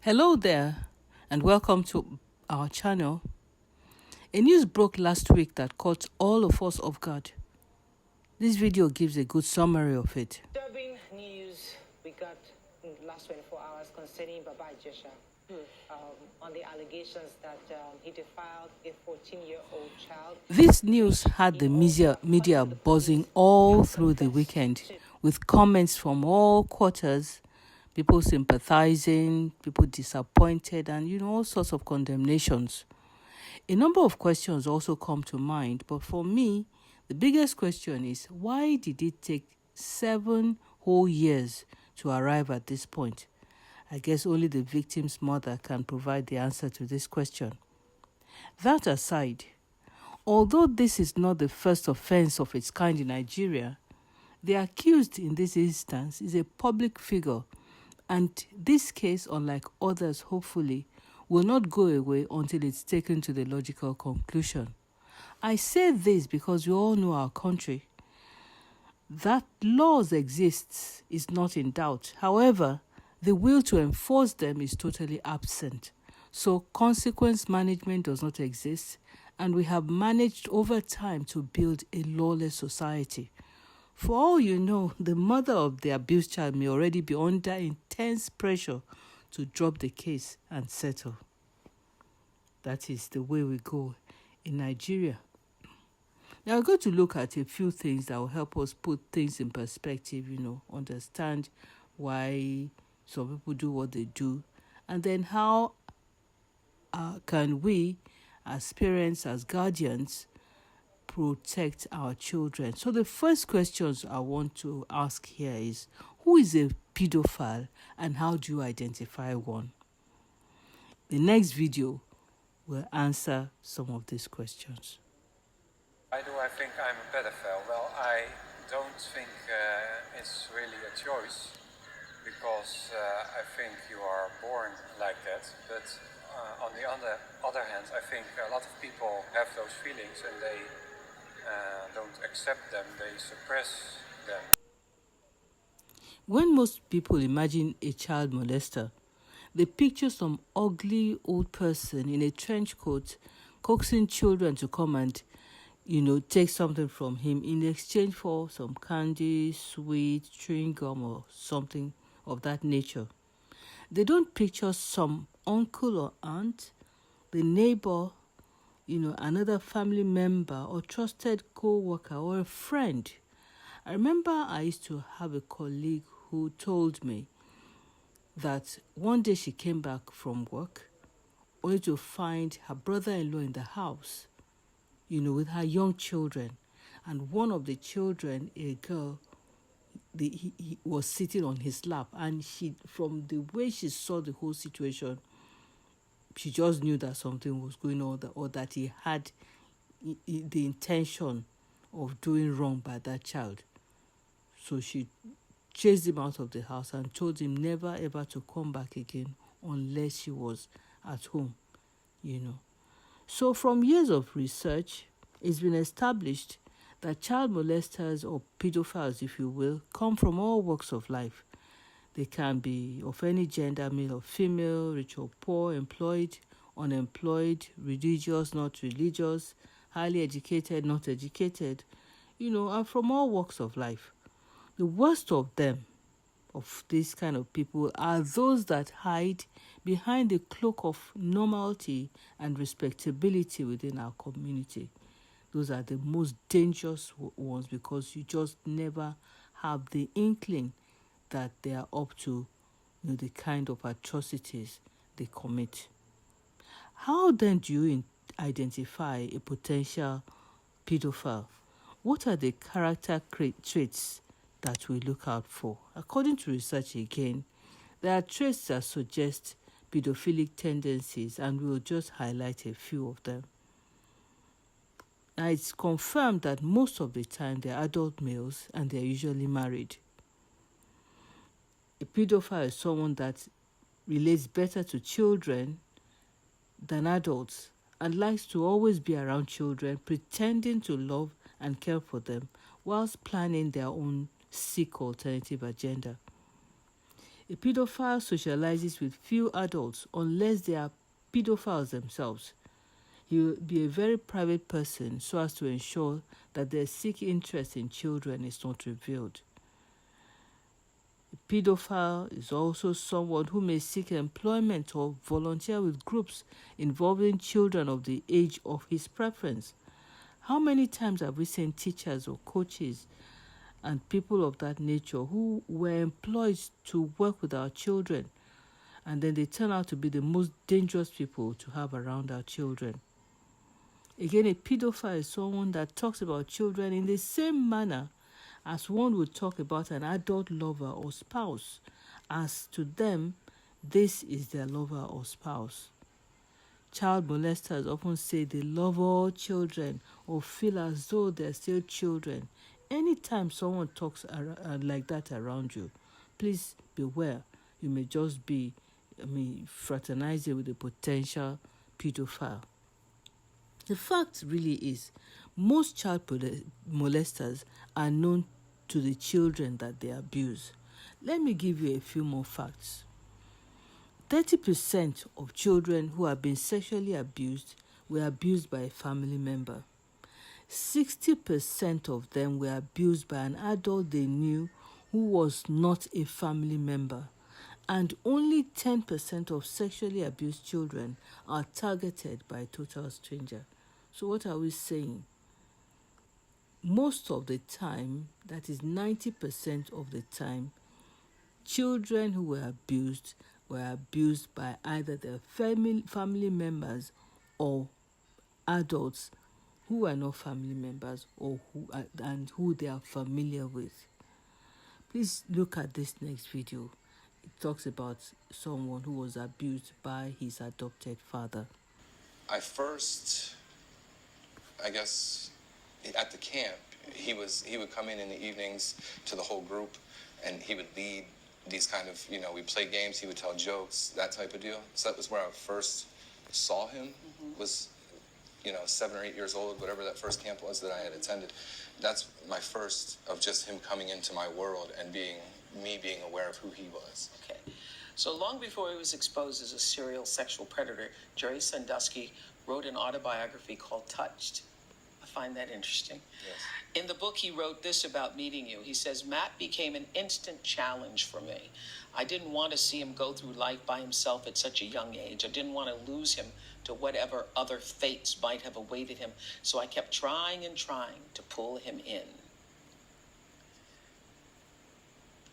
Hello there, and welcome to our channel. A news broke last week that caught all of us off guard. This video gives a good summary of it. Disturbing news we got in the last 24 hours concerning Baba Ijesha on the allegations that he defiled a 14-year-old child. This news had the media buzzing all through the weekend with comments from all quarters, people sympathizing, people disappointed, and all sorts of condemnations. A number of questions also come to mind, but for me, the biggest question is, why did it take 7 whole years to arrive at this point? I guess only the victim's mother can provide the answer to this question. That aside, although this is not the first offense of its kind in Nigeria, the accused in this instance is a public figure, and this case, unlike others, hopefully, will not go away until it's taken to the logical conclusion. I say this because we all know our country. That laws exist is not in doubt. However, the will to enforce them is totally absent. So consequence management does not exist, and we have managed over time to build a lawless society. For all you know, the mother of the abused child may already be under intense pressure to drop the case and settle. That is the way we go in Nigeria. Now, we're going to look at a few things that will help us put things in perspective, understand why some people do what they do, and then how can we, as parents, as guardians, protect our children. So the first questions I want to ask here is, who is a pedophile and how do you identify one? The next video will answer some of these questions. Why do I think I'm a pedophile? Well, I don't think it's really a choice, because I think you are born like that. But on the other hand, I think a lot of people have those feelings and they don't accept them, they suppress them. When most people imagine a child molester, they picture some ugly old person in a trench coat coaxing children to come and, take something from him in exchange for some candy, sweet, chewing gum, or something of that nature. They don't picture some uncle or aunt, the neighbor, another family member or trusted co-worker or a friend. I remember I used to have a colleague who told me that one day she came back from work only to find her brother-in-law in the house, with her young children. And one of the children, a girl, he was sitting on his lap. And she, from the way she saw the whole situation, she just knew that something was going on, or that he had the intention of doing wrong by that child. So she chased him out of the house and told him never ever to come back again unless she was at home, So from years of research, it's been established that child molesters, or pedophiles if you will, come from all walks of life. They can be of any gender, male or female, rich or poor, employed, unemployed, religious, not religious, highly educated, not educated, and from all walks of life. The worst of them, of these kind of people, are those that hide behind the cloak of normality and respectability within our community. Those are the most dangerous ones, because you just never have the inkling that they are up to the kind of atrocities they commit. How then do you identify a potential pedophile? What are the character traits that we look out for? According to research again, there are traits that suggest pedophilic tendencies, and we'll just highlight a few of them. Now, it's confirmed that most of the time they're adult males and they're usually married. A pedophile is someone that relates better to children than adults and likes to always be around children, pretending to love and care for them whilst planning their own sick alternative agenda. A pedophile socializes with few adults unless they are pedophiles themselves. He will be a very private person so as to ensure that their sick interest in children is not revealed. A pedophile is also someone who may seek employment or volunteer with groups involving children of the age of his preference. How many times have we seen teachers or coaches and people of that nature who were employed to work with our children, and then they turn out to be the most dangerous people to have around our children? Again, a pedophile is someone that talks about children in the same manner as one would talk about an adult lover or spouse, as to them, this is their lover or spouse. Child molesters often say they love all children or feel as though they're still children. Anytime someone talks like that around you, please beware. You may just be, fraternizing with a potential pedophile. The fact really is, most child molesters are known to the children that they abuse. Let me give you a few more facts. 30% of children who have been sexually abused were abused by a family member. 60% of them were abused by an adult they knew who was not a family member. And only 10% of sexually abused children are targeted by a total stranger. So what are we saying? Most of the time, that is 90% of the time, children who were abused by either their family members or adults who are not family members or who they are familiar with. Please look at this next video. It talks about someone who was abused by his adopted father. I guess, at the camp, he would come in the evenings to the whole group, and he would lead these kind of, we'd play games, he would tell jokes, that type of deal. So that was where I first saw him, was, 7 or 8 years old, whatever that first camp was that I had attended. That's my first of just him coming into my world and being aware of who he was. Okay. So long before he was exposed as a serial sexual predator, Jerry Sandusky wrote an autobiography called Touched. I find that interesting. Yes. In the book, he wrote this about meeting you. He says, Matt became an instant challenge for me. I didn't want to see him go through life by himself at such a young age. I didn't want to lose him to whatever other fates might have awaited him. So I kept trying and trying to pull him in.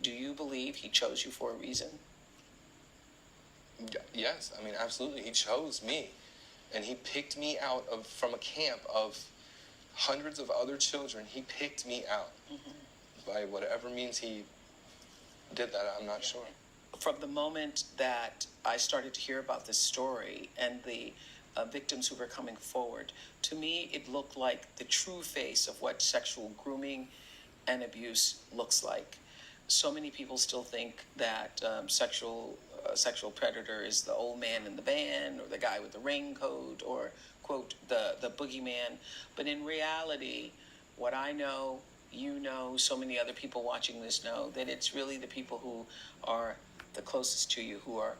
Do you believe he chose you for a reason? Yes, absolutely. He chose me. And he picked me out from a camp of hundreds of other children. He picked me out. By whatever means he did that, I'm not sure. From the moment that I started to hear about this story and the victims who were coming forward, to me it looked like the true face of what sexual grooming and abuse looks like. So many people still think that sexual predator is the old man in the band or the guy with the raincoat or, quote, the boogeyman. But in reality, what I know, so many other people watching this know, that it's really the people who are the closest to you who are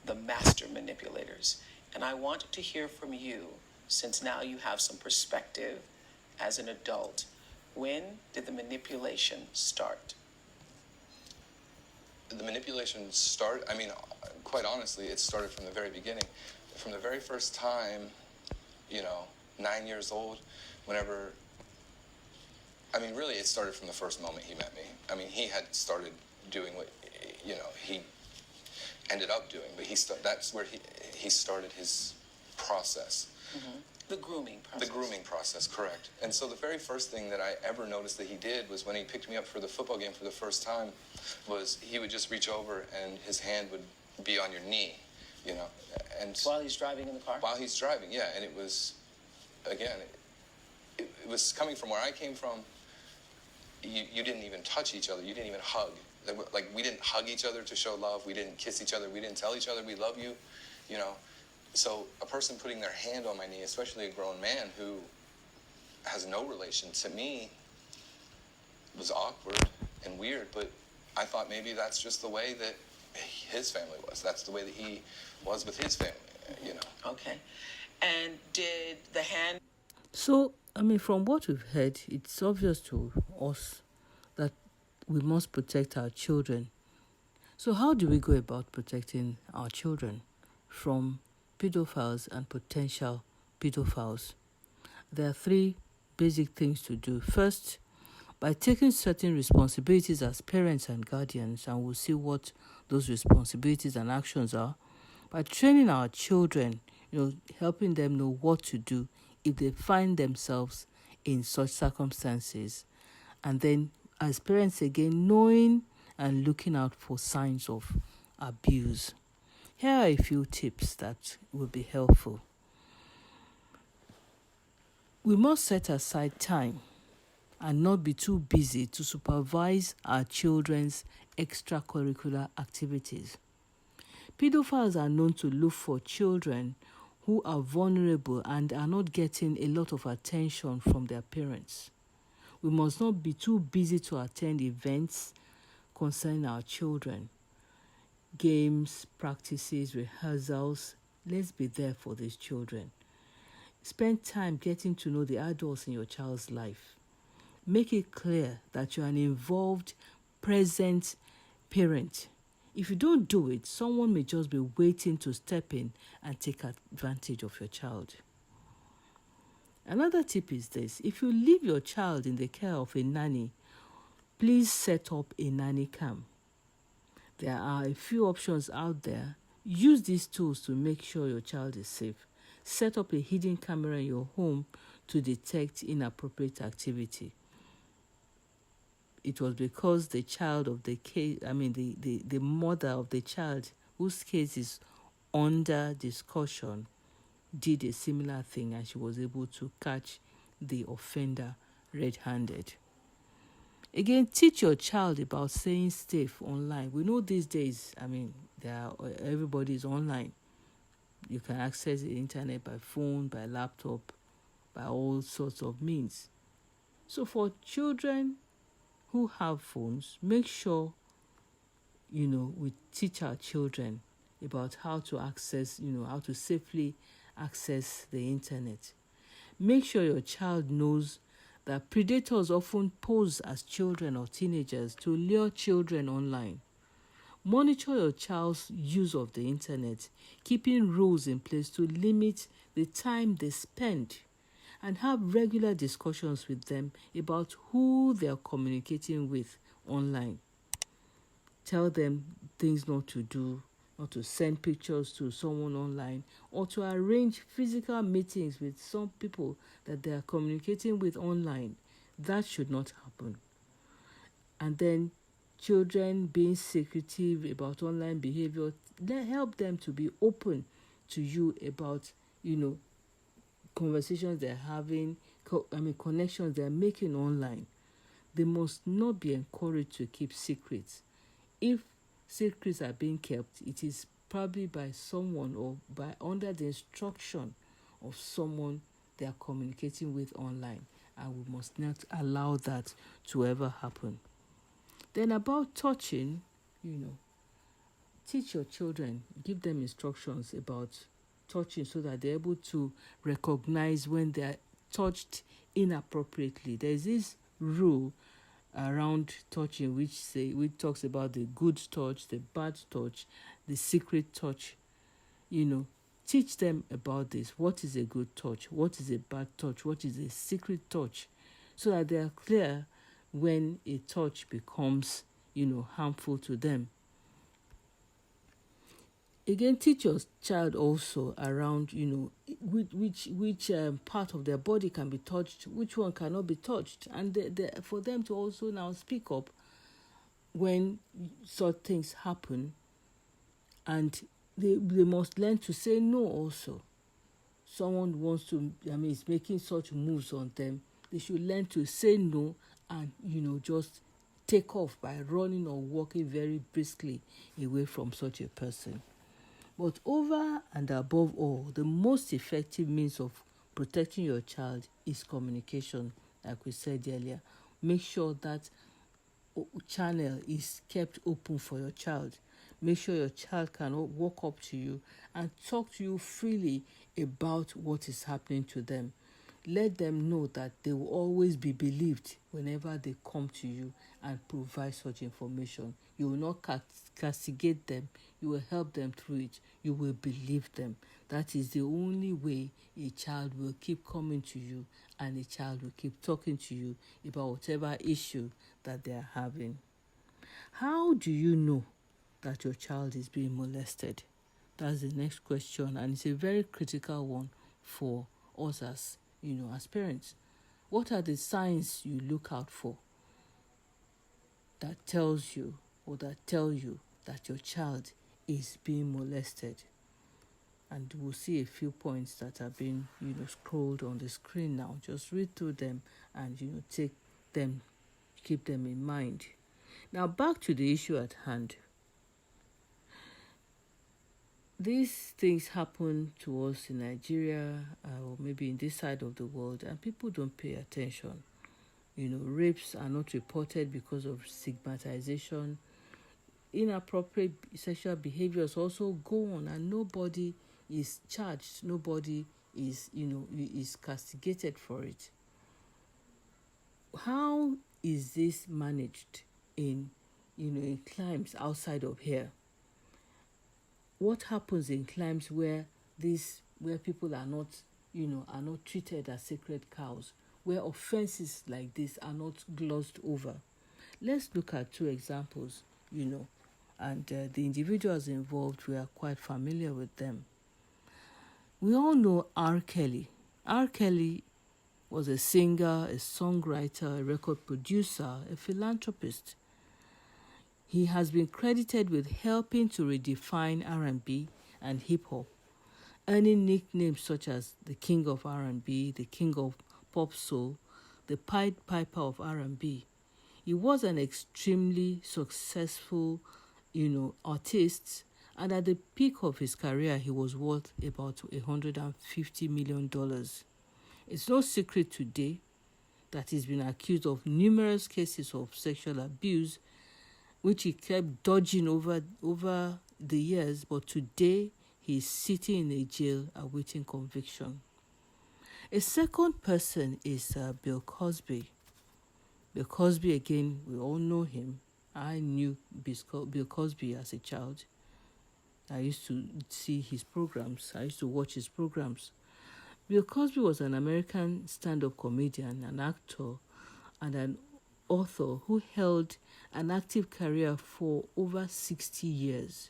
the master manipulators. And I want to hear from you, since now you have some perspective as an adult. When did the manipulation start? The manipulation quite honestly, it started from the very beginning. From the very first time, 9 years old, whenever, really it started from the first moment he met me. He had started doing what, he ended up doing, but that's where he started his process. The grooming process. The grooming process, correct. And so the very first thing that I ever noticed that he did was when he picked me up for the football game for the first time was he would just reach over and his hand would be on your knee, and while he's driving in the car? While he's driving, yeah. And it was, again, it was coming from where I came from. You didn't even touch each other. You didn't even hug. Like, we didn't hug each other to show love. We didn't kiss each other. We didn't tell each other we love you, So a person putting their hand on my knee, especially a grown man who has no relation to me, was awkward and weird. But I thought maybe that's just the way that his family was. That's the way that he was with his family, you know. Okay. And did the hand... So, I mean, from what we've heard, it's obvious to us that we must protect our children. So how do we go about protecting our children from pedophiles and potential pedophiles? There are three basic things to do. First, by taking certain responsibilities as parents and guardians, and we'll see what those responsibilities and actions are, by training our children, helping them know what to do if they find themselves in such circumstances. And then as parents again, knowing and looking out for signs of abuse. Here are a few tips that will be helpful. We must set aside time and not be too busy to supervise our children's extracurricular activities. Pedophiles are known to look for children who are vulnerable and are not getting a lot of attention from their parents. We must not be too busy to attend events concerning our children. Games, practices, rehearsals. Let's be there for these children. Spend time getting to know the adults in your child's life. Make it clear that you're an involved, present parent. If you don't do it, someone may just be waiting to step in and take advantage of your child. Another tip is this: if you leave your child in the care of a nanny, please set up a nanny cam. There are a few options out there. Use these tools to make sure your child is safe. Set up a hidden camera in your home to detect inappropriate activity. It was because the child of the case, the mother of the child whose case is under discussion, did a similar thing, and she was able to catch the offender red-handed. Again, teach your child about staying safe online. We know these days, everybody is online. You can access the internet by phone, by laptop, by all sorts of means. So for children who have phones, make sure, we teach our children about how to access, how to safely access the internet. Make sure your child knows that predators often pose as children or teenagers to lure children online. Monitor your child's use of the internet, keeping rules in place to limit the time they spend, and have regular discussions with them about who they are communicating with online. Tell them things not to do, not to send pictures to someone online, or to arrange physical meetings with some people that they are communicating with online. That should not happen. And then children being secretive about online behavior, help them to be open to you about, conversations they're having, connections they're making online. They must not be encouraged to keep secrets. If secrets are being kept, it is probably by someone or by under the instruction of someone they are communicating with online, and we must not allow that to ever happen. Then about touching, teach your children, give them instructions about touching so that they're able to recognize when they're touched inappropriately. There's this rule around touching which talks about the good touch, the bad touch, the secret touch. Teach them about this. What is a good touch? What is a bad touch? What is a secret touch? So that they are clear when a touch becomes, harmful to them. Again, teach your child also around, which part of their body can be touched, which one cannot be touched, and for them to also now speak up when such things happen, and they must learn to say no also. Someone wants to, is making such moves on them, they should learn to say no and, just take off by running or walking very briskly away from such a person. But over and above all, the most effective means of protecting your child is communication, like we said earlier. Make sure that channel is kept open for your child. Make sure your child can walk up to you and talk to you freely about what is happening to them. Let them know that they will always be believed whenever they come to you and provide such information. You will not castigate them. You will help them through it. You will believe them. That is the only way a child will keep coming to you, and a child will keep talking to you about whatever issue that they are having. How do you know that your child is being molested? That's the next question, and it's a very critical one for us as as parents. What are the signs you look out for that tells you or that tell you that your child is being molested? And we'll see a few points that have been scrolled on the screen now. Just read through them and take them, keep them in mind. Now back to the issue at hand. These things happen to us in Nigeria or maybe in this side of the world, and people don't pay attention. Rapes are not reported because of stigmatization. Inappropriate sexual behaviors also go on, and nobody is charged. Nobody is castigated for it. How is this managed in climes outside of here? What happens in climes where people are not treated as sacred cows, where offenses like this are not glossed over? Let's look at two examples, and the individuals involved, we are quite familiar with them. We all know R. Kelly. R. Kelly was a singer, a songwriter, a record producer, a philanthropist. He has been credited with helping to redefine R&B and hip-hop, earning nicknames such as the King of R&B, the King of Pop Soul, the Pied Piper of R&B. He was an extremely successful, artist, and at the peak of his career, he was worth about $150 million. It's no secret today that he's been accused of numerous cases of sexual abuse, which he kept dodging over the years, but today he's sitting in a jail awaiting conviction. A second person is Bill Cosby. Bill Cosby, again, we all know him. I knew Bill Cosby as a child. I used to see his programs. I used to watch his programs. Bill Cosby was an American stand-up comedian, an actor, and an author who held an active career for over 60 years.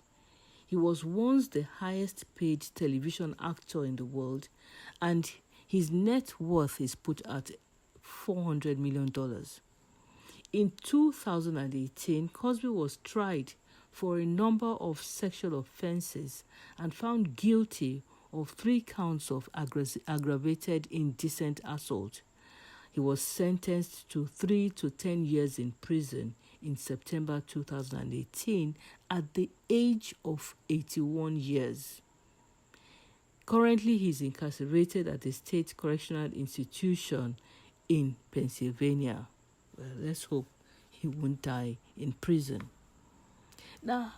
He was once the highest paid television actor in the world, and his net worth is put at $400 million. In 2018, Cosby was tried for a number of sexual offenses and found guilty of 3 counts of aggravated indecent assault. He was sentenced to 3 to 10 years in prison in September 2018 at the age of 81 years. Currently, he is incarcerated at the State Correctional Institution in Pennsylvania. Well, let's hope he won't die in prison. Now,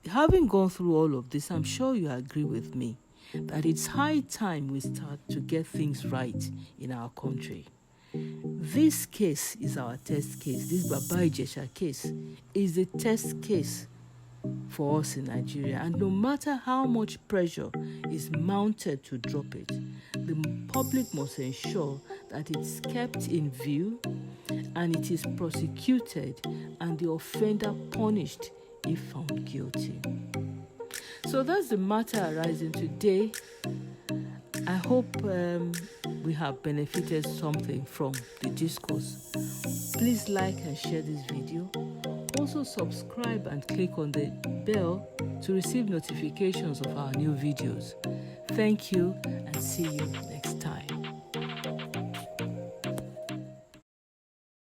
having gone through all of this, I'm sure you agree with me that it's high time we start to get things right in our country. This case is our test case. This Baba Ijesha case is the test case for us in Nigeria. And no matter how much pressure is mounted to drop it, the public must ensure that it's kept in view and it is prosecuted and the offender punished if found guilty. So that's the matter arising today. I hope we have benefited something from the discourse. Please like and share this video. Also subscribe and click on the bell to receive notifications of our new videos. Thank you and see you next time.